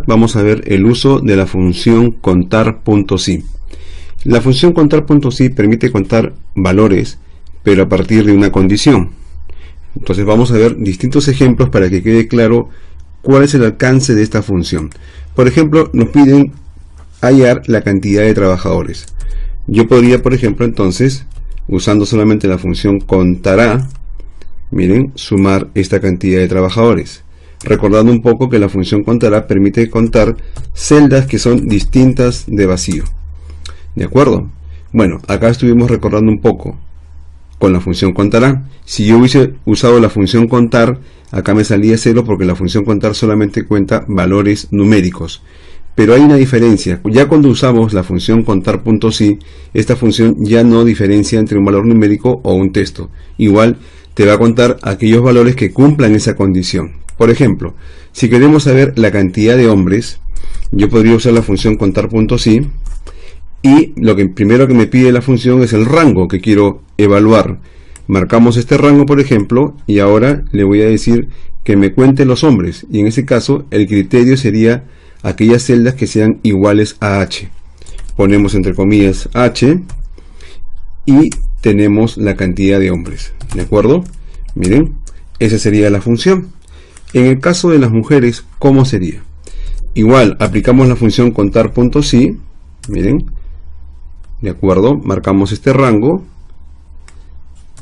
Vamos a ver el uso de la función contar.si. La función contar.si permite contar valores, pero a partir de una condición. Entonces vamos a ver distintos ejemplos para que quede claro cuál es el alcance de esta función. Por ejemplo, nos piden hallar la cantidad de trabajadores. Yo podría, por ejemplo, entonces, usando solamente la función contará, miren, sumar esta cantidad de trabajadores. Recordando un poco que la función contará permite contar celdas que son distintas de vacío. ¿De acuerdo? Bueno, acá estuvimos recordando un poco con la función contará. Si yo hubiese usado la función contar, acá me salía 0 porque la función contar solamente cuenta valores numéricos. Pero hay una diferencia. Ya cuando usamos la función contar.si, esta función ya no diferencia entre un valor numérico o un texto. Igual te va a contar aquellos valores que cumplan esa condición. Por ejemplo, si queremos saber la cantidad de hombres, yo podría usar la función contar.si y lo que primero que me pide la función es el rango que quiero evaluar. Marcamos este rango, por ejemplo, y ahora le voy a decir que me cuente los hombres, y en ese caso el criterio sería aquellas celdas que sean iguales a H. Ponemos entre comillas H y tenemos la cantidad de hombres. ¿De acuerdo? Miren, esa sería la función. En el caso de las mujeres, ¿cómo sería? Igual, aplicamos la función contar.si, miren, de acuerdo, marcamos este rango,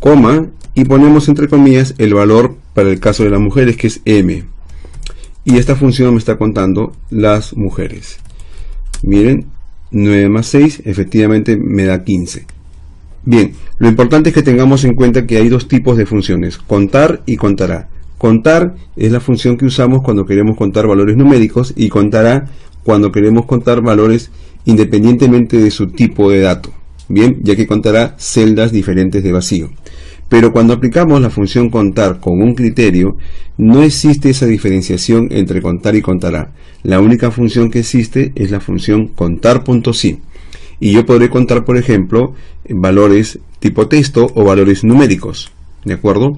coma, y ponemos entre comillas el valor para el caso de las mujeres, que es m. Y esta función me está contando las mujeres. Miren, 9 más 6, efectivamente me da 15. Bien, lo importante es que tengamos en cuenta que hay dos tipos de funciones, contar y contará. Contar es la función que usamos cuando queremos contar valores numéricos y contará cuando queremos contar valores independientemente de su tipo de dato. Bien, ya que contará celdas diferentes de vacío. Pero cuando aplicamos la función contar con un criterio, no existe esa diferenciación entre contar y contará. La única función que existe es la función contar.si. Y yo podré contar, por ejemplo, valores tipo texto o valores numéricos. ¿De acuerdo?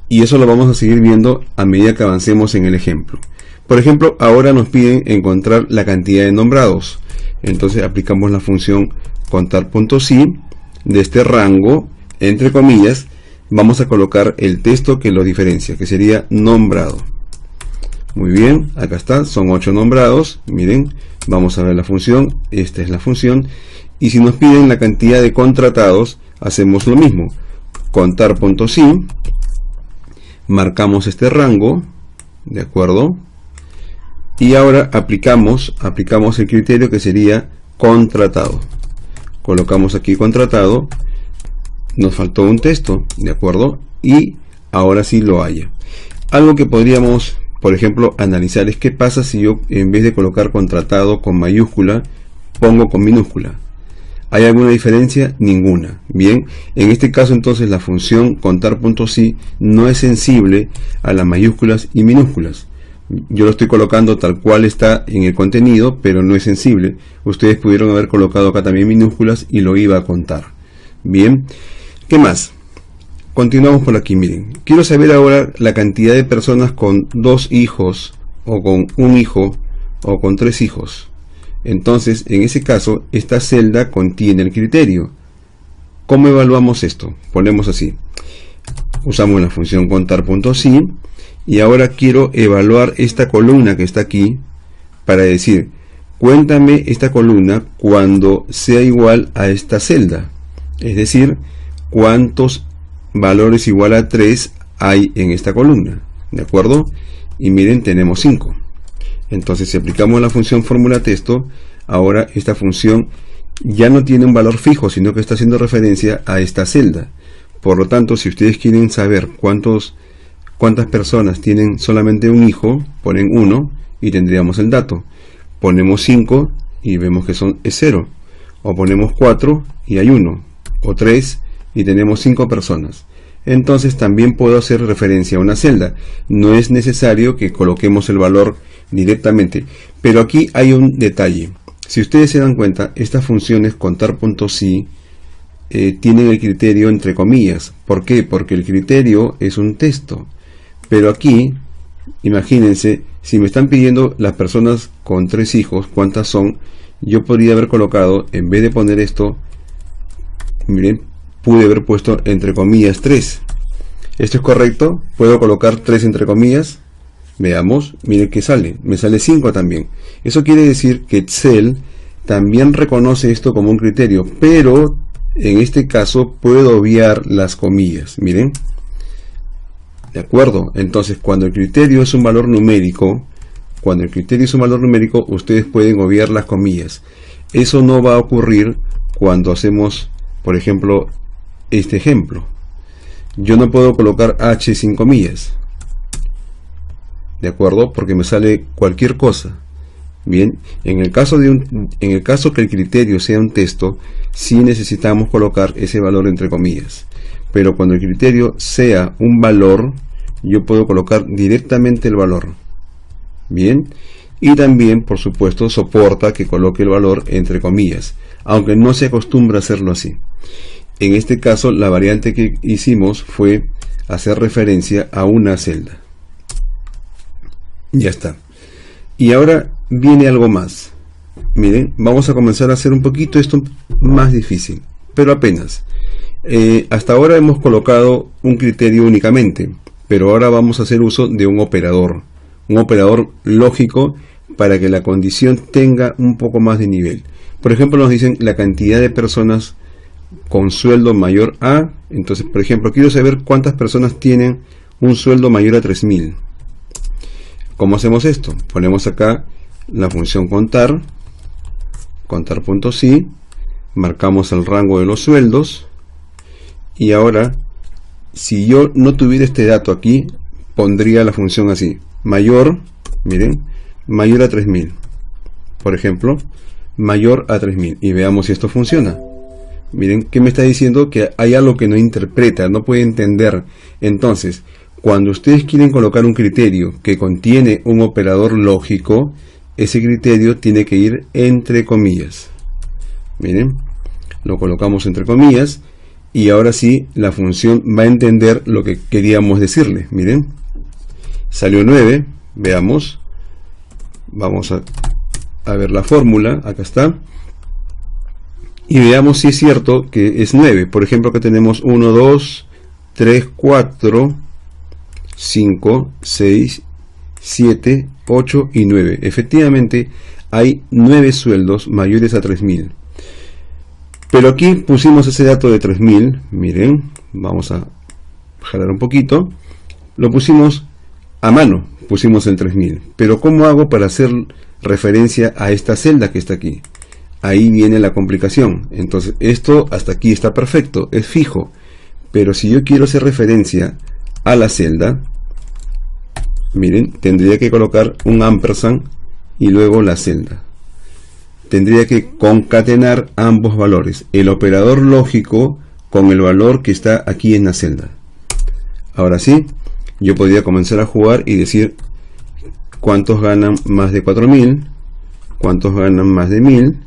Y eso lo vamos a seguir viendo a medida que avancemos en el ejemplo. Por ejemplo, ahora nos piden encontrar la cantidad de nombrados. Entonces aplicamos la función contar.si. De este rango, entre comillas, vamos a colocar el texto que lo diferencia, que sería nombrado. Muy bien, acá está, son 8 nombrados. Miren, vamos a ver la función. Esta es la función. Y si nos piden la cantidad de contratados, hacemos lo mismo. Contar.si. Marcamos este rango, ¿de acuerdo? Y ahora aplicamos el criterio que sería contratado. Colocamos aquí contratado. Nos faltó un texto, ¿de acuerdo? Y ahora sí lo haya. Algo que podríamos, por ejemplo, analizar es qué pasa si yo, en vez de colocar contratado con mayúscula, pongo con minúscula. ¿Hay alguna diferencia? Ninguna. Bien, en este caso entonces la función contar.si no es sensible a las mayúsculas y minúsculas. Yo lo estoy colocando tal cual está en el contenido, pero no es sensible. Ustedes pudieron haber colocado acá también minúsculas y lo iba a contar. Bien, ¿qué más? Continuamos por aquí, miren. Quiero saber ahora la cantidad de personas con 2 hijos, o con un hijo, o con 3 hijos. Entonces, en ese caso, esta celda contiene el criterio. ¿Cómo evaluamos esto? Ponemos así. Usamos la función contar.si y ahora quiero evaluar esta columna que está aquí para decir, cuéntame esta columna cuando sea igual a esta celda. Es decir, cuántos valores igual a 3 hay en esta columna. ¿De acuerdo? Y miren, tenemos 5. Entonces, si aplicamos la función fórmula texto, ahora esta función ya no tiene un valor fijo, sino que está haciendo referencia a esta celda. Por lo tanto, si ustedes quieren saber cuántas personas tienen solamente un hijo, ponen 1 y tendríamos el dato. Ponemos 5 y vemos que es 0. O ponemos 4 y hay 1. O 3 y tenemos 5 personas. Entonces también puedo hacer referencia a una celda. No es necesario que coloquemos el valor directamente. Pero aquí hay un detalle. Si ustedes se dan cuenta, estas funciones contar.si tienen el criterio entre comillas. ¿Por qué? Porque el criterio es un texto. Pero aquí imagínense, si me están pidiendo las personas con 3 hijos, ¿cuántas son? Yo podría haber colocado, en vez de poner esto, miren, pude haber puesto entre comillas 3. ¿Esto es correcto? ¿Puedo colocar 3 entre comillas? Veamos, miren que sale, me sale 5 también. Eso quiere decir que Excel también reconoce esto como un criterio, pero en este caso puedo obviar las comillas, miren. ¿De acuerdo? Entonces, cuando el criterio es un valor numérico, ustedes pueden obviar las comillas. Eso no va a ocurrir cuando hacemos, por ejemplo, este ejemplo. Yo no puedo colocar H sin comillas. ¿De acuerdo? Porque me sale cualquier cosa. Bien, en el caso que el criterio sea un texto, sí necesitamos colocar ese valor entre comillas. Pero cuando el criterio sea un valor, yo puedo colocar directamente el valor. Bien, y también, por supuesto, soporta que coloque el valor entre comillas, aunque no se acostumbra a hacerlo así. En este caso, la variante que hicimos fue hacer referencia a una celda. Ya está. Y ahora viene algo más. Miren, vamos a comenzar a hacer un poquito esto más difícil, pero apenas. Hasta ahora hemos colocado un criterio únicamente, pero ahora vamos a hacer uso de un operador lógico para que la condición tenga un poco más de nivel. Por ejemplo, nos dicen la cantidad de personas con sueldo mayor a, entonces, por ejemplo, quiero saber cuántas personas tienen un sueldo mayor a 3.000. ¿Cómo hacemos esto? Ponemos acá la función contar.si, marcamos el rango de los sueldos, y ahora, si yo no tuviera este dato aquí, pondría la función así, mayor, miren, mayor a 3.000, por ejemplo, mayor a 3.000, y veamos si esto funciona. Miren, ¿qué me está diciendo? Que hay algo que no interpreta, no puede entender. Entonces, cuando ustedes quieren colocar un criterio que contiene un operador lógico, ese criterio tiene que ir entre comillas. Miren, lo colocamos entre comillas, y ahora sí, la función va a entender lo que queríamos decirle. Miren, salió 9, veamos, vamos a ver la fórmula, acá está. Y veamos si es cierto que es 9. Por ejemplo, que tenemos 1, 2, 3, 4, 5, 6, 7, 8 y 9. Efectivamente, hay 9 sueldos mayores a 3.000. Pero aquí pusimos ese dato de 3.000. Miren, vamos a jalar un poquito. Lo pusimos a mano, pusimos el 3.000. Pero ¿cómo hago para hacer referencia a esta celda que está aquí? Ahí viene la complicación. Entonces, esto hasta aquí está perfecto, es fijo. Pero si yo quiero hacer referencia a la celda, miren, tendría que colocar un ampersand y luego la celda. Tendría que concatenar ambos valores, el operador lógico con el valor que está aquí en la celda. Ahora sí, yo podría comenzar a jugar y decir cuántos ganan más de 4.000, cuántos ganan más de 1.000,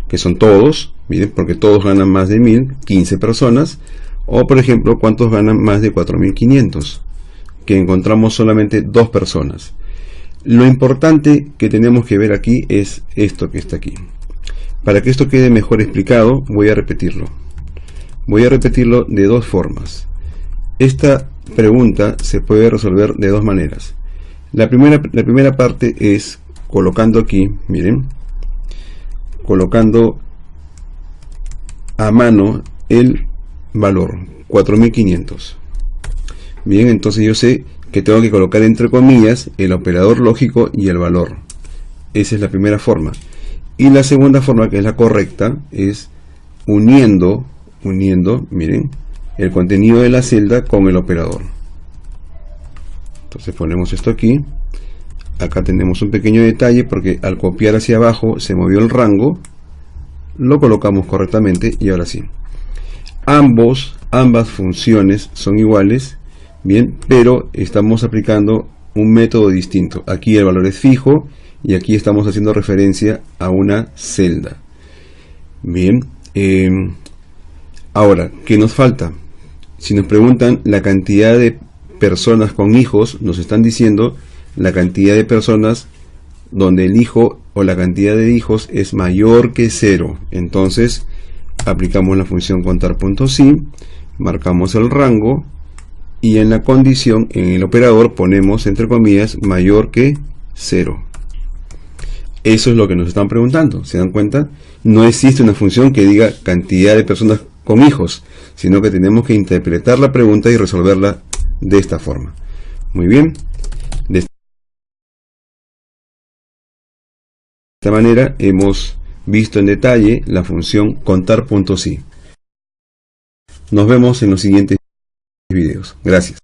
que son todos, miren, porque todos ganan más de 1.000, 15 personas, o por ejemplo, cuántos ganan más de 4.500, que encontramos solamente 2 personas. Lo importante que tenemos que ver aquí es esto que está aquí. Para que esto quede mejor explicado, voy a repetirlo. Voy a repetirlo de 2 formas. Esta pregunta se puede resolver de 2 maneras. La primera parte es colocando aquí, miren, colocando a mano el valor 4.500. Bien, entonces yo sé que tengo que colocar entre comillas el operador lógico y el valor. Esa es la primera forma. Y la segunda forma, que es la correcta, es uniendo, miren, el contenido de la celda con el operador. Entonces ponemos esto aquí. Acá tenemos un pequeño detalle porque al copiar hacia abajo se movió el rango. Lo colocamos correctamente y ahora sí. Ambas funciones son iguales, bien, pero estamos aplicando un método distinto. Aquí el valor es fijo y aquí estamos haciendo referencia a una celda. Bien, ahora, ¿qué nos falta? Si nos preguntan la cantidad de personas con hijos, nos están diciendo la cantidad de personas donde el hijo o la cantidad de hijos es mayor que 0. Entonces aplicamos la función contar.si, marcamos el rango y en la condición, en el operador, ponemos entre comillas mayor que 0. Eso es lo que nos están preguntando. ¿Se dan cuenta? No existe una función que diga cantidad de personas con hijos, sino que tenemos que interpretar la pregunta y resolverla de esta forma. Muy bien. De esta manera hemos visto en detalle la función contar.si. Nos vemos en los siguientes videos. Gracias.